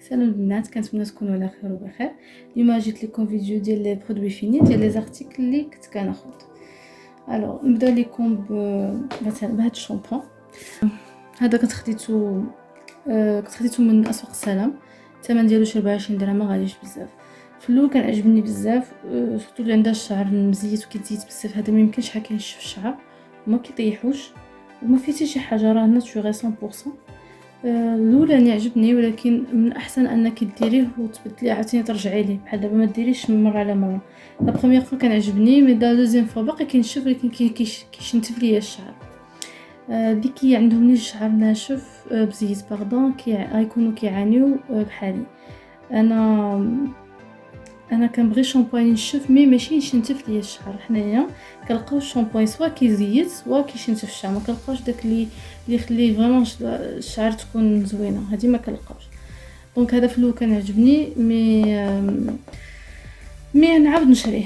سلام البنات، كنتمنى تكونوا على خير وبخير. اليوم جيت لكم فيديو ديال لي برودوي فيني ديال لي زارتيكل اللي كنت كناخذ. الوغ نبدا لكم مثلا بهذا الشامبو. هذا كنت خديته من اسواق السلام. الثمن ديالو شي 24 درهم، ما غاليش بزاف. في الاول كان عجبني بزاف، سورتو اللي عندها الشعر مزيت وكيتزيت بزاف. هذا ما يمكنش حتى كينشف الشعر وما كيطيحوش وما فيه حتى شي حاجه، راه ناتوريل 100%. الاولاني عجبني، ولكن من الاحسن انك ديريه وتبدليه عاوتاني ترجعي ليه، بحال دابا ما ديريش من مره على مره. لا بروميير فوا كان عجبني، مي دا دوزيام فوا باقي كينشف، ولكن كيشنتف ليا الشعر. اللي كي عندهم نيش الشعر ناشف بزيت باردون غيكونوا كيعانيو بحالي. انا كنبغي شامبوين ينشف مي ماشي يشنتف ليا الشعر. حنايا كنلقاو الشامبوين سوا كيزيت سوا كيشنتف الشعر، ما كنلقاوش داك اللي يخليه فريمون الشعر تكون زوينه، هذه ما كنلقاوش. دونك هذا في الاول كان عجبني، مي نعاود نشريه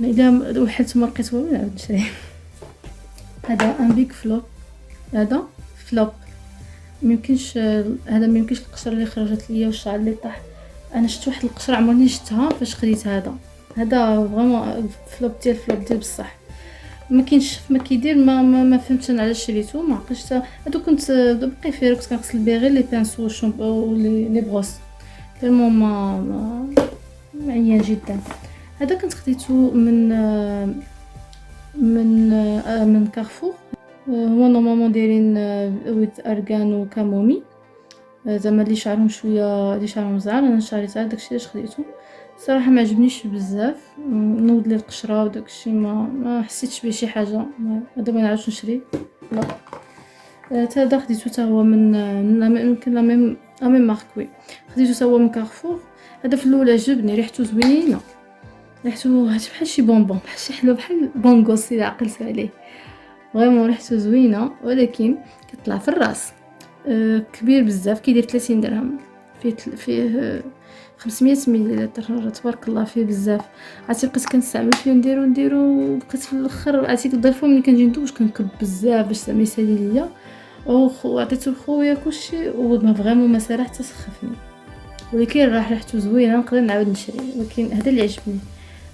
اذا وحدت ما لقيت والو، نعاود نشريه. هذا ان بيك فلوب، هذا فلوب ميمكنش، هذا ميمكنش القشره اللي خرجت ليا والشعر اللي طاح. انا شفت واحد القشره عمرني شفتها فاش خديت هذا فريمون فلوب ديال بصح. ما كينشف ما كيدير، ما فهمتش انا علاش شريته، ما عقلتش. هادو كنت بقي فيه، كنت كنغسل بيه غير لي بانسو والشامبو لي بروس تالمون ما عيان جدا. هذا كنت خديته من كارفور. هو نورمالمون دايرين ويت ارغان وكامومي، زعما اللي شعرهم شويه، اللي شعرهم زعر. انا شريت هذا داكشي علاش خديته. صراحه ما عجبنيش بزاف، نوض لي القشره وداكشي، ما حسيتش بيه شي حاجه. هذا ما نعاودش نشري. لا هذا خديته حتى هو من يمكن لا ميم مارك. وي خديته حتى هو من كارفور. هذا في الاول عجبني، ريحته زوينه، ريحته بحال شي بونبون، بحال شي حلوه، بحال بونغوس الا عقلت عليه. فريمون ريحته زوينه، ولكن كطلع في الراس كبير بزاف، كيدير 30 درهم. فيه 500 مليلتر، تبارك الله فيه بزاف. عرفتي بقيت كنستعمل فيه نديرو بقيت في الاخر عرفتي كضيفو ملي كنجي ندوش كنكب بزاف باش زعما يسالي ليا. عطيته لخويا كلشي وما فريمون ما سرح حتى سخفني، ولكن راه ريحته زوينه، نقدر نعاود نشري. ولكن هذا اللي عجبني.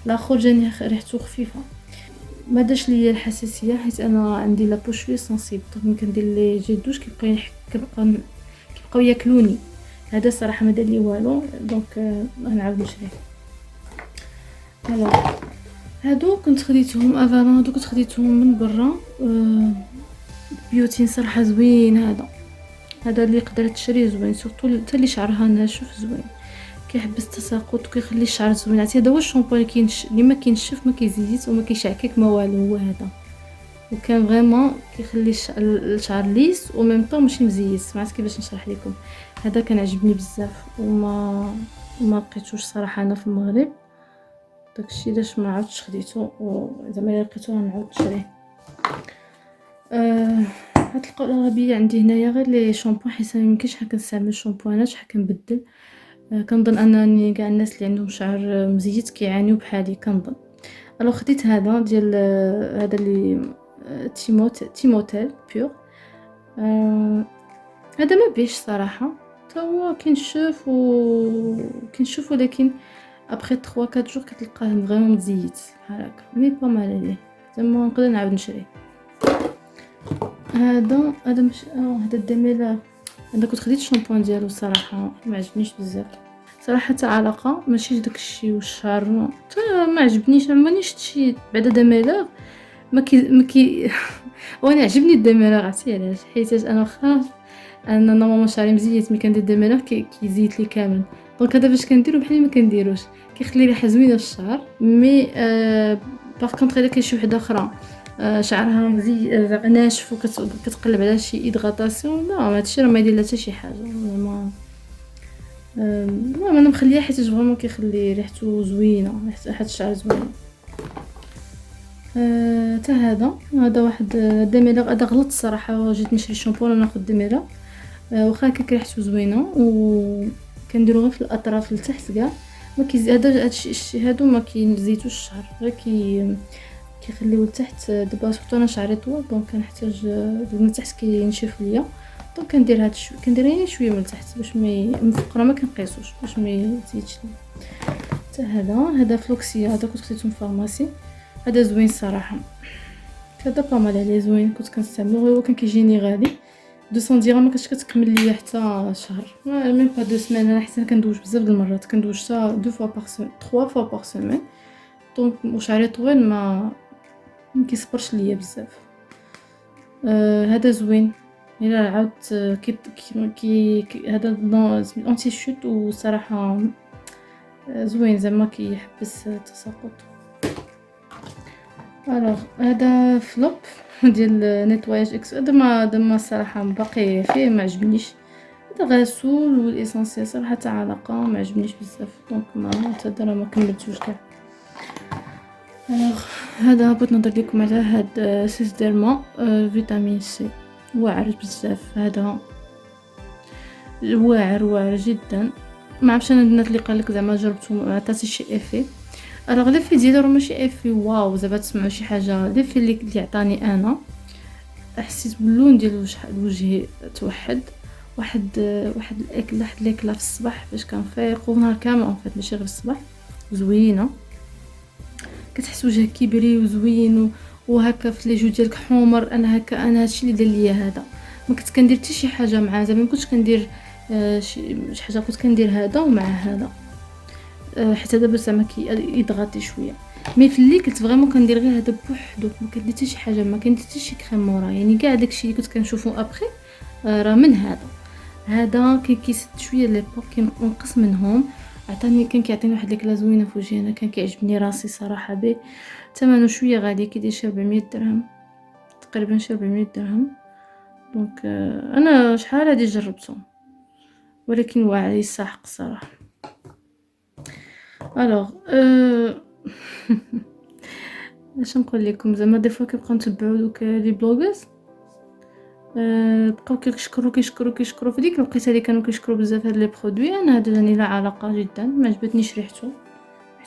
الاخر جاني ريحته خفيفه، ما داش ليا الحساسيه حيت انا عندي لا بوش شويه سنسيبل. ملي كندير لي جي دوش كيبقاو ياكلوني. هذا صراحه ما دار لي والو، دونك غنعاود نشريه. هادو كنت خديتهم افالون، هادو كنت خديتهم من برا. بيوتين صراحه زوين. هذا اللي قدرت تشريه زوين، سورتو حتى اللي شعرها ناشف زوين، كيحبس التساقط وكيخلي الشعر زوين. عرفتي هذا هو الشامبو اللي ما كينشف، ما كيزيد وما كيشعكك ما والو. هو هذا، وكان فريمون كيخلي الشعر ليس وميم طون ماشي مزيت. ما عرفت كيفاش نشرح لكم. هذا كان عجبني بزاف وما لقيتوش صراحه انا في المغرب، داكشي علاش ما عاودتش خديته. وزعما الا لقيتو غنعاود نشريه. غتلقاو الاغلبيه عندي هنايا غير لي شامبو، حيت ما يمكنش كنستعمل شامبوانات شحال كنبدل. كنظن انني كاع الناس اللي عندهم شعر مزيت كيعانيو بحالي كنظن. الو خديت هذا ديال هذا اللي تيموتيل بيور. هذا ما بيش صراحه، حتى هو كينشف ولكن ابري 3 4 جور كتلقاه فريمون مزيت بحال هكا، مي با مال عليه، زعما نقدر نعاود نشريه. هذا مش هذا الدميلار. انا كنت خديت الشامبوان ديالو صراحه ما عجبنيش بزاف صراحه، حتى علاقه ماشي داكشي، والشعر حتى ما عجبنيش. عمرني شفت شي بعدا دميلار ما كي وانا عجبني الدميلار. عرفتي علاش؟ حيت انا خاف انا نورمالمون شعري مزيت، ملي كندير دميلار كيزيت لي كامل. دونك هذا باش كنديرو بحال ما كنديروش، كيخلي ريحه زوينه في الشعر. مي باغ كونطخ الا كاين شي وحده اخرى شعرها مزيان زعما ناشف وكتقلب على شي ادغاطاسيون، لا هادشي راه ما يدير لها حتى شي حاجه. المهم انا مخليها حيت فريمون كيخلي ريحته زوينه، ريحه الشعر زوينه. حتى هذا واحد ديميلار. هذا غلط الصراحه، جيت نشري شامبو ولا ناخذ ديميلار. واخا ريحته زوينه وكنديرو غير في الاطراف لتحت كاع، ما هادشي هادو ما كيزيتوش الشعر، غير كيخليو لتحت. دابا سورتو انا شعري طويل، دونك كنحتاج من تحت كينشف ليا، دونك كندير هاد شويه، كندير غير شويه من تحت باش من فوق ما كنقيسوش باش ما يزيدش لي. حتى هذا فلوكسيا، هذا كنت خديته من فارماسي، هذا زوين الصراحه، هذا با مال عليه زوين، كنت كنستعملو، هو كان كيجيني غالي 200 درهم، ما كانتش كتكمل ليا حتى شهر، ميم با 2 سيمين. انا حتى كندوش بزاف د المرات، كندوش حتى 2 فوا باغ سيمين 3 فوا باغ سيمين، دونك وشعري طويل ما كيصبرش ليا بزاف. هذا زوين الا عاودت هذا انتي شوت، وصراحه زوين زعما كيحبس التساقط. الوغ هذا فلوب ديال نيتواياج اكس، هذا ما الصراحه باقي فيه ما عجبنيش، هذا غسول والاسانسيال صراحه تاع علاقه ما عجبنيش بزاف، دونك ما تقدر ما كملتوش كاع. الوغ هذا بغيت نهضر لكم على هاد سيس ديرما فيتامين سي، واعر بزاف، هذا واعر جدا. ما عرفتش انا البنات اللي قال لك زعما جربته ما عطاتش شي افي، الوغ لي في ديالو راه ماشي افي واو زعما تسمعوا شي حاجه، لي في اللي عطاني انا حسيت باللون ديال الوجه توحد، واحد الاكله في الصباح فاش كنفيق ونهار كامل اون فيت ماشي غير الصباح، زوينه كتحس وجهك كيبري وزوين وهكا في لي جو ديالك حمر. انا هكا انا هادشي اللي دار ليا هذا، ما كنت كندير حتى شي حاجه معاه زعما ما كنتش كندير شي حاجه، كنت كندير هذا ومع هذا حتى دابا زعما يضغطي شويه، مي في الليل كنت فريمون كندير غير هذا بوحدو، ما كندير حتى شي حاجه، ما كندير حتى شي كريم مورا، يعني كاع داكشي اللي كنت كنشوفو ابخي راه من هذا كيسد شويه لي بوك كينقص منهم. عطاني كان كيعطيني واحد الكلا زوينه في وجهي، انا كان كيعجبني راسي صراحه به. ثمنه شويه غالي، كيدير شي 400 درهم تقريبا، شي 400 درهم. دونك انا شحال هادي جربته، ولكن واعر يسحق صراحه. الوغ اش نقول لكم، زعما دي فوا كنبقاو نتبعوا دوك لي بلوغرز بقاو كيشكروا في ديك الوقيته اللي كانوا كيشكروا بزاف هاد لي برودوي، انا هذا جاني لا علاقه جدا، ما عجبتنيش ريحته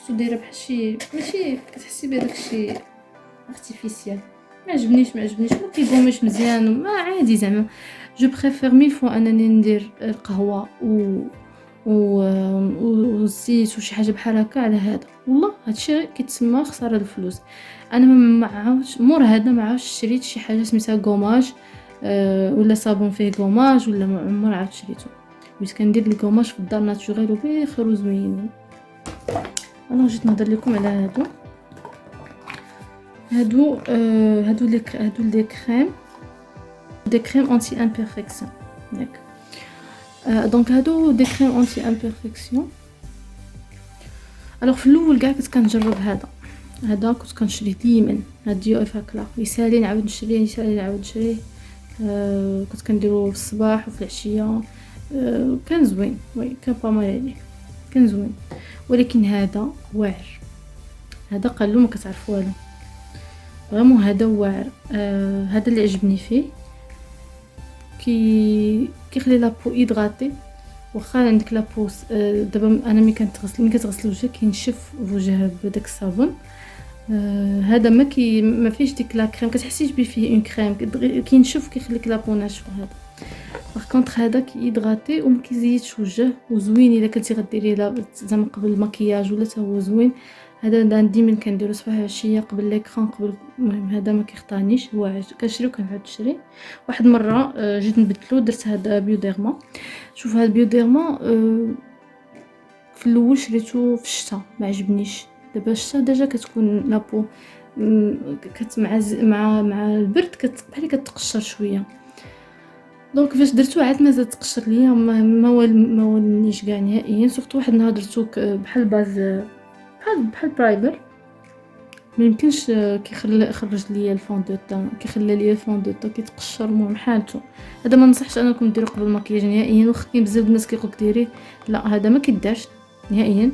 دايره بحال شي ماشي كتحسي بهذاك الشيء ارتيفيسيال، ما عجبنيش ما كيقومش مزيان، ما عادي زعما جو بريفير 1000 فوا انني ندير القهوه والزيت وشي حاجه بحال هكا على هذا. والله هادشي كيتسمى خساره الفلوس. انا ما عاودش مور هذا، ما عاودش شريت شي حاجه سميتها غوماج ولا صابون فيه غوماج، ولا ما عاودت شريته، بغيت كندير الغوماج في الدار ناتوريل وبخير وزوينين. انا جيت نهضر لكم على هادو لي كريم انتي امبيرفكسيون ياك. دونك هادو دي كريم انتي امبيرفكسيون. الوغ في الاول كاع كنت كنجرب هذا كنت كنشري ديما هاد ديو افاكلا، يسالي نعاود نشريه كنت كنديرو في الصباح وفي العشيه، كان زوين، وي كان با مال عليه، كان زوين. ولكن هذا واعر، هذا قالو ما كتعرف والو، فريمون هذا واعر. هذا اللي عجبني فيه، كيخلي لابو هيدراتي، واخا عندك لابو دابا انا ملي كتغسل وجهك كينشف وجهك بداك الصابون، هذا ما فيش ديك لا كريم، كتحسيش بيه فيه اون كريم، كينشف كيخليك لابو ناشفه. هذا باغ كونطخ هذا كيهيدراتي وما كيزيدش وجه، وزوين الا كنتي غديريه زعما قبل المكياج ولا حتى هو زوين. هذا ديما كنديرو صباح عشيه قبل ليكران قبل، المهم هذا ما كيخطانيش، هو كنشري وكنعاود نشري. واحد المره جيت نبدلو درت هذا بيوديرما. شوف هذا بيوديرما في الاول شريته في الشتاء ما عجبنيش، دابا الشتاء ديجا كتكون لابو مع البرد بحال كتقشر شويه، دونك فاش درتو عاد مازال تقشر ليا، ما ولنيش كاع نهائيا. سورتو واحد النهار درتو بحال باز بحال برايبر، ما يمكنش كيخرج ليا الفون دو طون، كيخلي ليا الفون دو طون كيتقشر، المهم حالته. هذا ما ننصحش انكم ديروا قبل المكياج نهائيا، واخا كاين بزاف الناس كيقولك ديريه، لا هذا ما كيدارش نهائيا،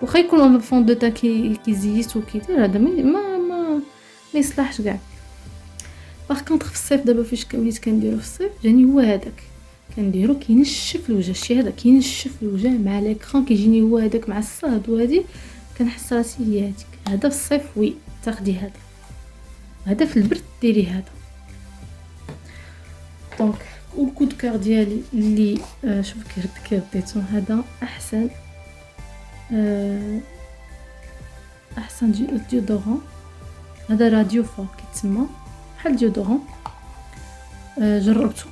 واخا يكون الفون دو طون كيزيت وكيدير، هذا ما يصلحش كاع. باغ كونطخ في الصيف دابا فاش وليت كنديرو في الصيف جاني هو هذاك كنديرو كينشف الوجه، الشيء هذا كينشف الوجه مع ليكران، كيجيني هو هذاك مع الصهد، وهذه كنحس راسي هي هذيك. هذا في الصيف وي تاخدي هذا في البرد ديري هذا. دونك والكود كار ديالي اللي شوف كي رديتو، هذا احسن احسن ديودورون. هذا راديو فا كيتسمى بحال ديودورون. جربته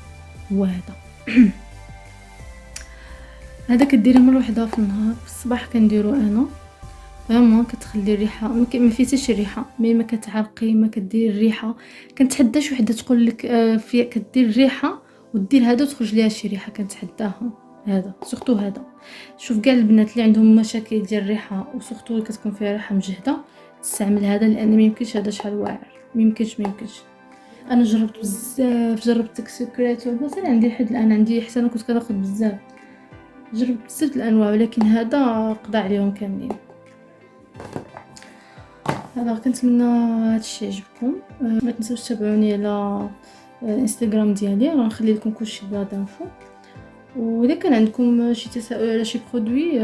هو هذا. هذا كديريه مره واحده في النهار، في الصباح كنديرو انا فريمون كتخلي الريحه ما فيه حتى شي ريحه، ما كتعرقي ما كديري الريحه. كنتحدى شي وحده تقول لك في كدير الريحه ودير هذا وتخرج ليها شي ريحه، كنتحداها. هذا سورتو هذا، شوف كاع البنات اللي عندهم مشاكل ديال الريحه وسورتو اللي كتكون فيها ريحه مجهده تستعمل هذا، لان ما يمكنش هذا شحال واعر، ما يمكنش. انا جربت بزاف، جربت سكريت مثلا عندي لحد الان، عندي حتى انا كنت كناخذ بزاف، جربت بزاف الانواع، ولكن هذا قضى عليهم كاملين. هذا كنتمنى هادشي يعجبكم. ما تنسوش تتابعوني على انستغرام ديالي، غنخلي لكم كلشي بلا دانفو. واذا كان عندكم شي تساؤل على شي برودوي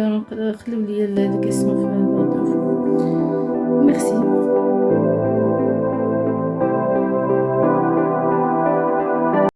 خليو لي لي كيسيون في بلا دانفو. ميرسي.